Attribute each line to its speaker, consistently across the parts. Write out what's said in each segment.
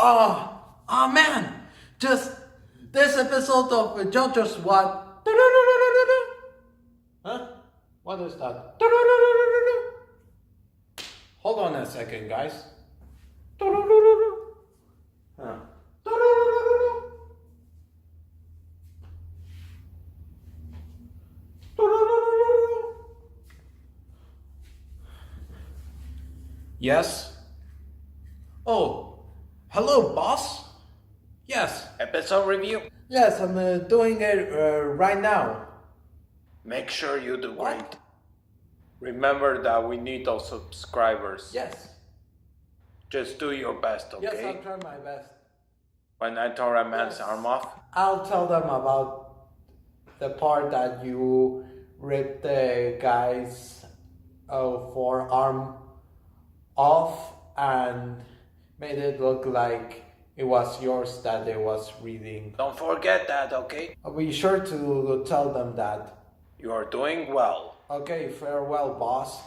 Speaker 1: Oh man! Just this episode of JoJo's what? Huh? What is that? Hold on a second, guys. Huh. Yes? Oh, hello, boss? Yes.
Speaker 2: Episode review.
Speaker 1: Yes, I'm doing it right now.
Speaker 2: Make sure you do
Speaker 1: What?
Speaker 2: great. Remember that we need those subscribers.
Speaker 1: Yes.
Speaker 2: Just do your best, okay?
Speaker 1: Yes, I'll try my best.
Speaker 2: When I tore a man's
Speaker 1: Yes.
Speaker 2: arm off,
Speaker 1: I'll tell them about the part that you ripped the guy's forearm off and made it look like it was yours that it was reading.
Speaker 2: don't forget that, okay?
Speaker 1: I'll be sure to tell them that.
Speaker 2: You are doing well.
Speaker 1: Okay, farewell, boss.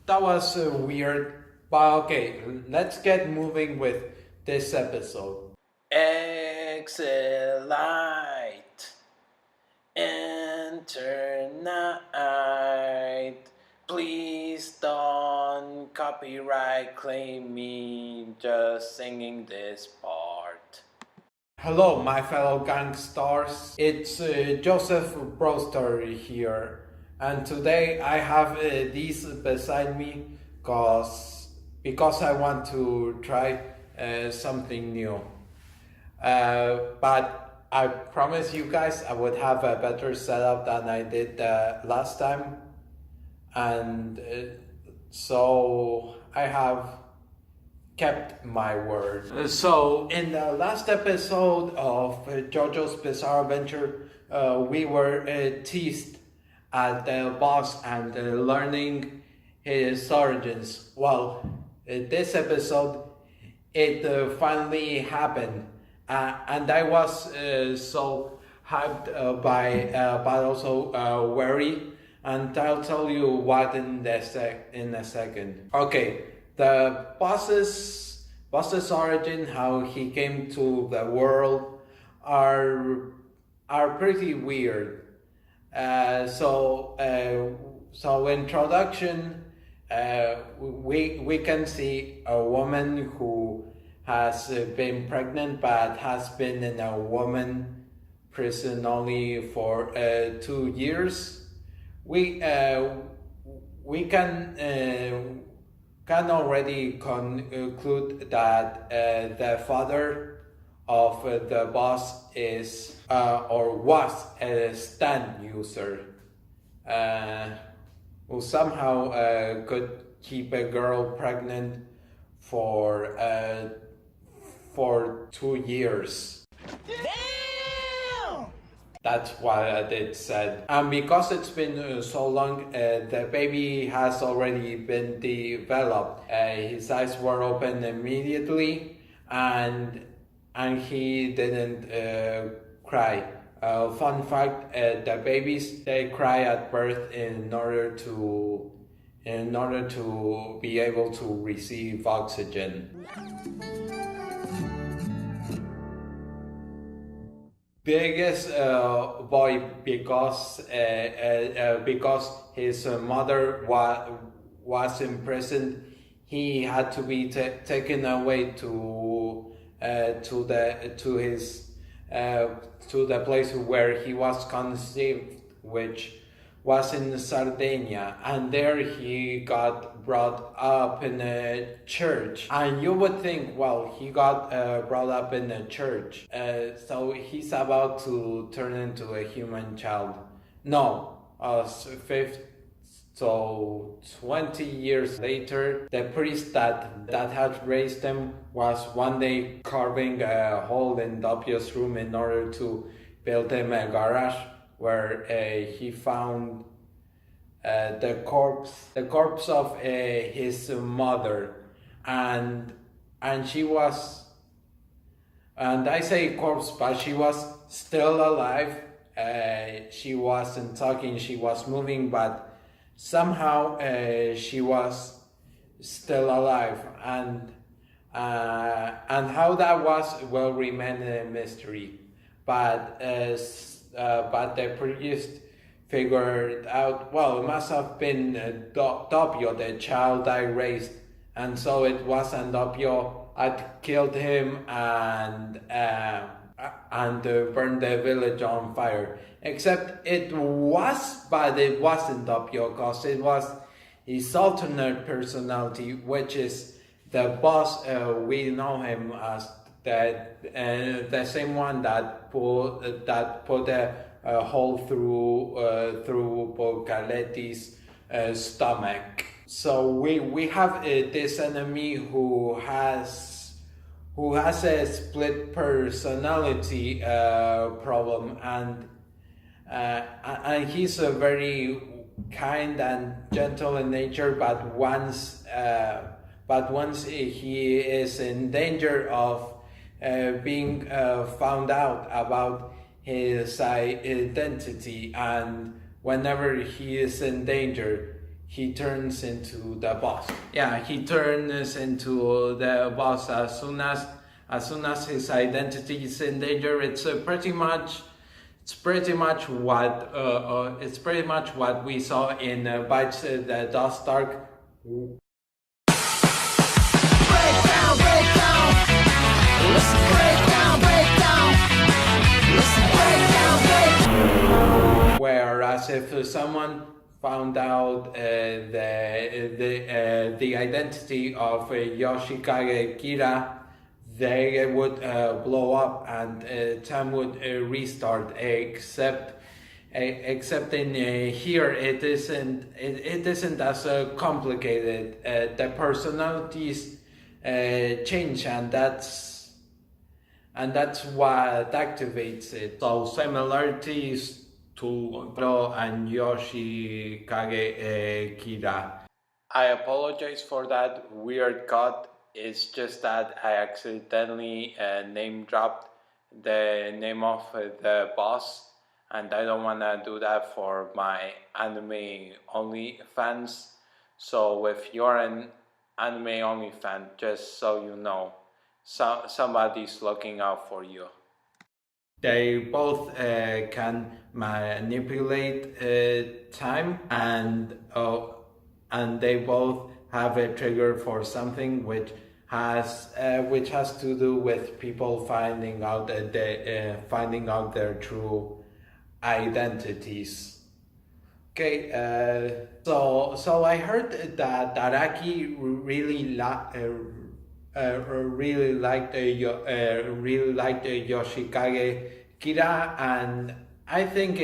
Speaker 1: That was weird, but okay, let's get moving with this episode.
Speaker 2: Exit light. Enter night. Please don't copyright claim me just singing this part.
Speaker 1: Hello, my fellow gangsters. It's Joseph Broster here, and today I have these beside me because I want to try something new. But I promise you guys I would have a better setup than I did last time, and so I have kept my word. So in the last episode of JoJo's Bizarre Adventure, we were teased at the boss and learning his origins. Well, this episode, it finally happened, and I was so hyped but also worried, and I'll tell you what in a second. Okay. The boss's origin, how he came to the world, are pretty weird. So introduction, we can see a woman who has been pregnant but has been in a woman prison only for 2 years. We can already conclude that the father of the boss is or was a stand user who somehow could keep a girl pregnant for 2 years. That's what it said. And because it's been so long, the baby has already been developed. His eyes were open immediately, and he didn't cry. Fun fact: the babies, they cry at birth in order to be able to receive oxygen. Biggest boy because his mother was imprisoned. He had to be taken away to the place where he was conceived, which was in Sardinia, and there he got brought up in a church. And you would think, well, he got brought up in a church, so he's about to turn into a human child. No, 20 years later, the priest that had raised him was one day carving a hole in Doppio's room in order to build him a garage, where he found the corpse of his mother, and she was, and I say corpse, but she was still alive. She wasn't talking, she was moving, but somehow she was still alive, and how that was will remain a mystery. But the priest figured out, well, it must have been Doppio, the child I raised, and so it wasn't Doppio. I'd killed him and burned the village on fire. Except it was, but it wasn't Doppio, because it was his alternate personality, which is the boss. We know him as the same one that put a hole through Bocaletti's stomach. So we have this enemy who has a split personality problem, and he's a very kind and gentle in nature, but once he is in danger of being found out about his identity, and whenever he is in danger, he turns into the boss. Yeah, he turns into the boss as soon as his identity is in danger. It's pretty much what we saw in Bites the Dust Dark. Breakdown, breakdown. Listen, breakdown, breakdown. Listen, breakdown, breakdown. Whereas if someone found out the identity of Yoshikage Kira, they would blow up and time would restart. Except in here it isn't as complicated. The personalities change, and that's what activates it. So similarities to Pro and Yoshikage Kira.
Speaker 2: I apologize for that weird cut. It's just that I accidentally name dropped the name of the boss, and I don't want to do that for my anime only fans. So if you're an anime only fan, just so you know, somebody's looking out for you.
Speaker 1: They both can manipulate time, and they both have a trigger for something which has to do with people finding out their true identities. Okay, so I heard that Araki really liked Yoshikage Kira, and I think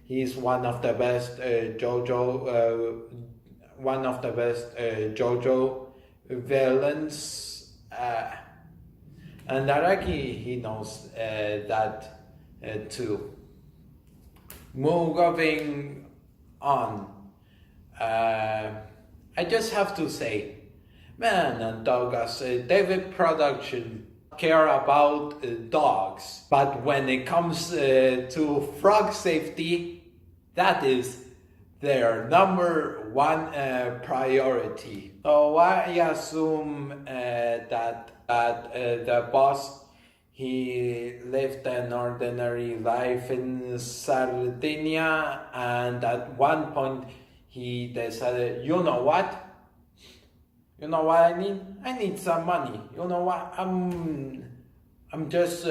Speaker 1: he's one of the best JoJo villains, and Araki, he knows that too. Moving on, I just have to say, man and dog as David Production care about dogs, but when it comes to frog safety, that is their number one priority. So I assume that the boss, he lived an ordinary life in Sardinia, and at one point he decided, you know what I need? I need some money. You know what? I'm just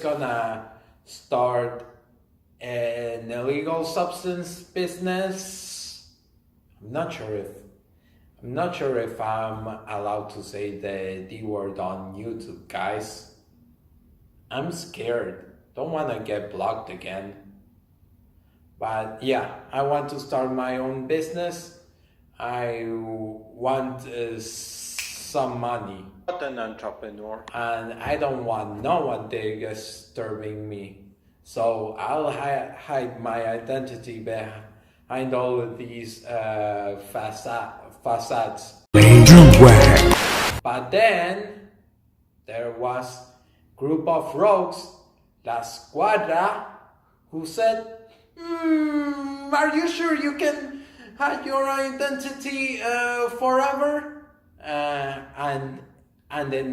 Speaker 1: gonna start an illegal substance business. I'm not sure if I'm allowed to say the D word on YouTube, guys. I'm scared. Don't want to get blocked again. But yeah, I want to start my own business. I want some money.
Speaker 2: Not an entrepreneur.
Speaker 1: And I don't want no one disturbing me. So I'll hide my identity behind all of these facades. But then there was a group of rogues, La Squadra, who said, Are you sure you can hide your identity forever? And in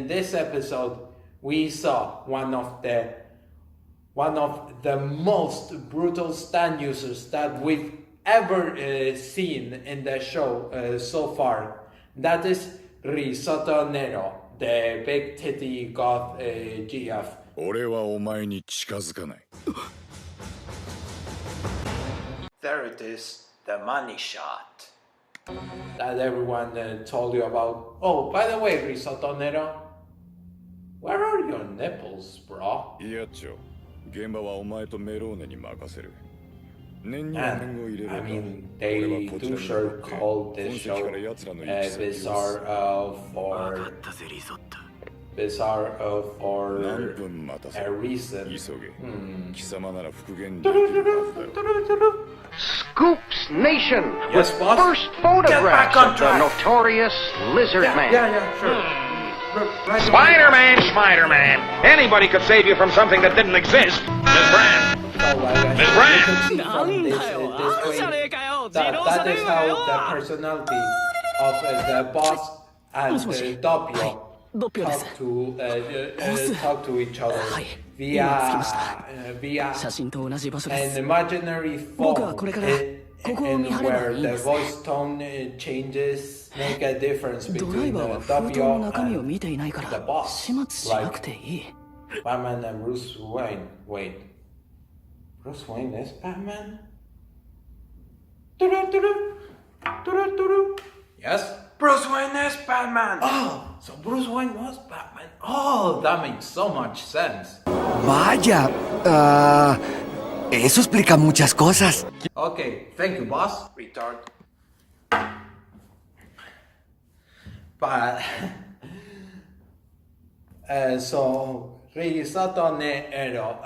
Speaker 1: this episode, we saw one of the most brutal stand users that we've ever seen in the show so far. That is Risotto Nero, the big titty goth GF.
Speaker 3: 俺はお前に近づかない。
Speaker 2: There it is, the money shot.
Speaker 1: That everyone told you about. Oh, by the way, Risotto Nero, where are your nipples, bro?
Speaker 3: いやっちょ、現場はお前とメローネに任せる。年に
Speaker 1: And,
Speaker 3: 年を入れれば、
Speaker 1: I mean,
Speaker 3: 俺
Speaker 1: they
Speaker 3: はこちら
Speaker 1: do
Speaker 3: に
Speaker 1: sure
Speaker 3: 残って
Speaker 1: called this
Speaker 3: 本籍
Speaker 1: show
Speaker 3: から奴らの行き先を
Speaker 1: bizarre for
Speaker 3: 何分待たせ
Speaker 1: a
Speaker 3: る
Speaker 1: reason.
Speaker 3: 急げ、貴様なら復元
Speaker 4: Scoops Nation
Speaker 1: Yes,
Speaker 4: with
Speaker 1: boss.
Speaker 4: first
Speaker 1: Get
Speaker 4: photographs
Speaker 1: back on
Speaker 4: of the
Speaker 1: track.
Speaker 4: notorious Lizard Man.
Speaker 1: Yeah, sure. Right away.
Speaker 5: Spider-Man! Anybody could save you from something that didn't exist. Ms. Brand!
Speaker 1: Miss
Speaker 5: Brand.
Speaker 1: That is how the personality of the boss and Doppio talk to each other via an imaginary phone and where the voice tone changes make a difference
Speaker 6: ドラ
Speaker 1: between
Speaker 6: イバーは封筒の
Speaker 1: Doppio
Speaker 6: 中身を
Speaker 1: and
Speaker 6: 見ていないから
Speaker 1: the boss.
Speaker 6: 始末しなくていい。
Speaker 1: Batman and Bruce Wayne. Wait. Bruce Wayne is Batman? Yes?
Speaker 2: Bruce Wayne is Batman!
Speaker 1: Oh, so Bruce Wayne was Batman. Oh, that makes so much sense.
Speaker 7: Vaya, eso explica muchas cosas.
Speaker 1: Okay, thank you, boss.
Speaker 2: Retard.
Speaker 1: But so Risotto Nero.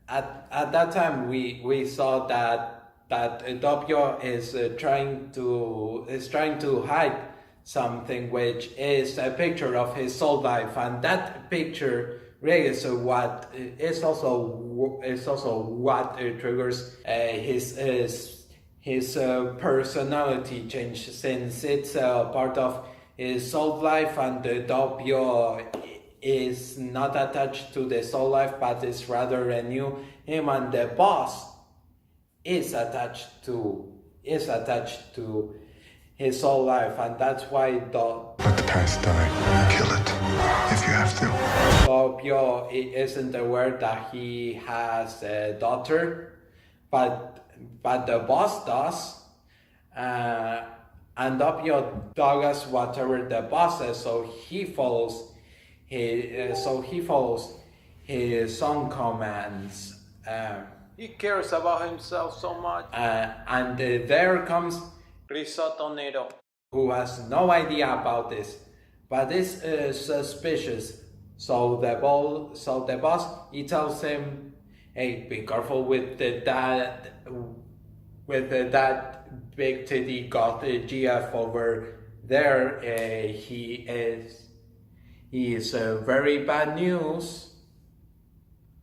Speaker 1: At that time, we saw that Doppio is trying to hide something, which is a picture of his soul life, and that picture really is also what triggers his personality change, since it's part of his soul life, and Doppio is not attached to the soul life, but is rather a new him, and the boss is attached to his soul life, and that's why
Speaker 8: Let the past die. Kill it, if you have to.
Speaker 1: Doppio isn't aware that he has a daughter, but the boss does, and Doppio does whatever the boss says, so he follows his own commands.
Speaker 2: He cares about himself so much.
Speaker 1: And there comes
Speaker 2: Risotto Nero.
Speaker 1: who has no idea about this, but is suspicious. So the boss, he tells him, "Hey, be careful with that big titty goth GF over there. He is very bad news."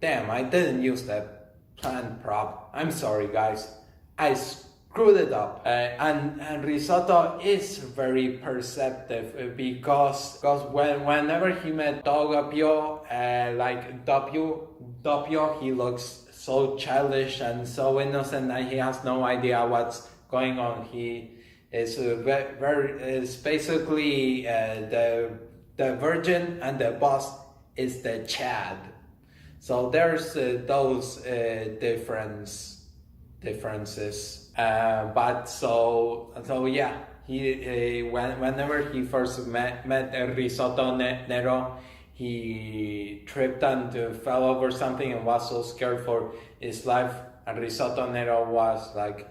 Speaker 1: Damn, I didn't use that planned prop. I'm sorry, guys. I screwed it up. And Risotto is very perceptive because whenever he met Doppio, Doppio, he looks so childish and so innocent, and he has no idea what's going on. He is is basically the virgin, and the boss is the Chad. So there's those differences. But so yeah, he whenever he first met Risotto Nero, he tripped and fell over something and was so scared for his life. And Risotto Nero was like,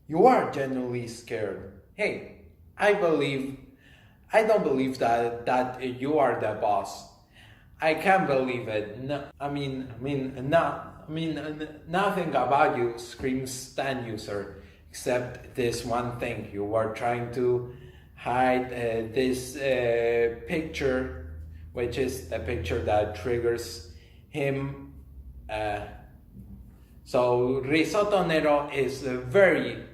Speaker 1: "You are genuinely scared. Hey, I don't believe that you are the boss. I can't believe it. No, nothing about you screams stand user, except this one thing. You were trying to hide this picture, which is the picture that triggers him So Risotto Nero is very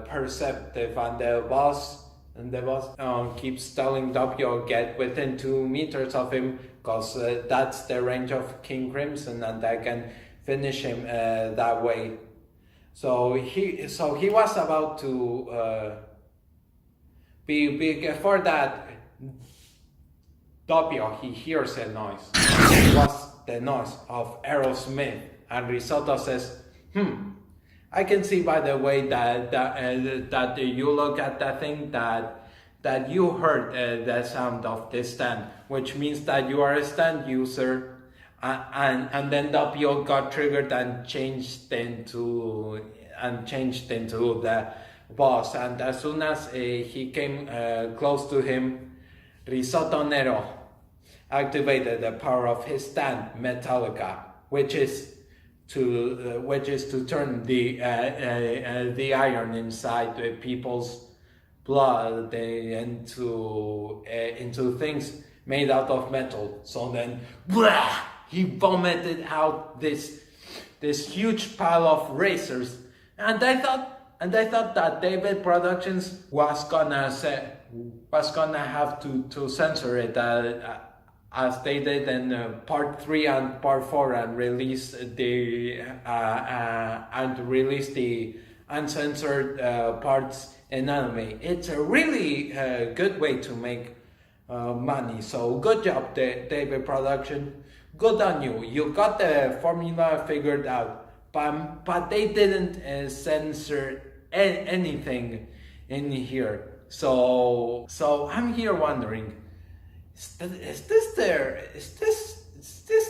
Speaker 1: perceptive, and the boss keeps telling Doppio get within 2 meters of him, because that's the range of King Crimson, and I can finish him that way. So he was about to before that. Doppio, he hears a noise. It was the noise of Aerosmith, and Risotto says, I can see by the way that you look at that thing that you heard the sound of this stand, which means that you are a stand user. And then Doppio got triggered and changed into the boss. And as soon as he came close to him, Risotto Nero activated the power of his stand, Metallica, which is to turn the iron inside the people's blood into things made out of metal. So then, blah, he vomited out this huge pile of razors, and I thought that David Productions was gonna have to censor it as they did in part 3 and part 4, and release the uncensored parts in anime. It's a really good way to make money. So good job, David Production. Good on you. You got the formula figured out, but they didn't censor anything in here. So I'm here wondering, is this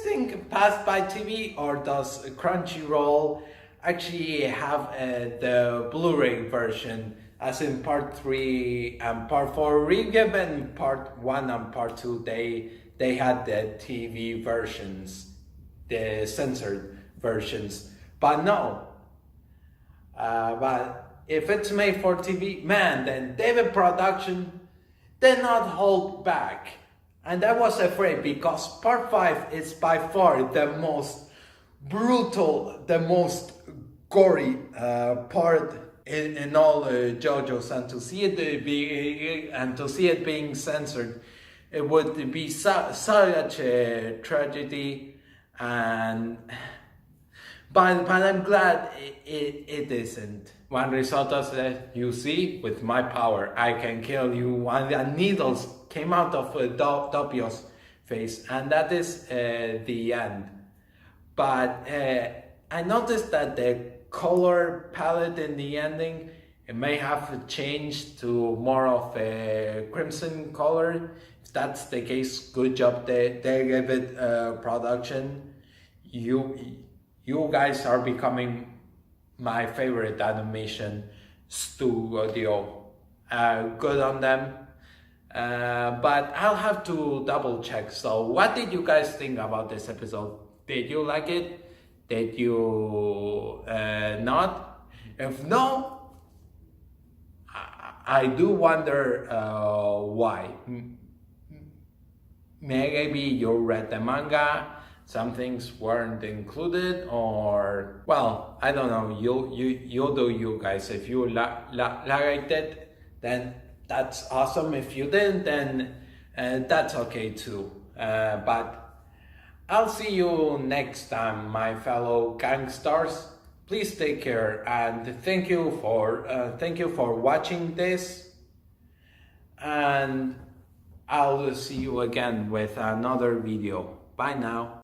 Speaker 1: thing passed by TV, or does Crunchyroll actually have the Blu-ray version, as in part 3 and part 4? Given part 1 and part 2, they had the TV versions, the censored versions, but no. But if it's made for TV, man, then David Production did not hold back. And I was afraid, because part 5 is by far the most brutal, the most gory part in all JoJo's, and to see it being censored, it would be such a tragedy. And but I'm glad it isn't. When Risotto said, "You see, with my power, I can kill you," and the needles came out of Doppio's face, and that is the end. But I noticed that the color palette in the ending, it may have changed to more of a crimson color. If that's the case, good job, David Production. You guys are becoming my favorite animation studio. Good on them. But I'll have to double check. So what did you guys think about this episode? Did you like it? Did you not? If no, I do wonder why. Maybe you read the manga, some things weren't included, or, well, I don't know. You do you guys. If you liked it, then that's awesome. If you didn't, then that's okay too. But I'll see you next time, my fellow gangsters. Please take care, and thank you for watching this. And I'll see you again with another video. Bye now.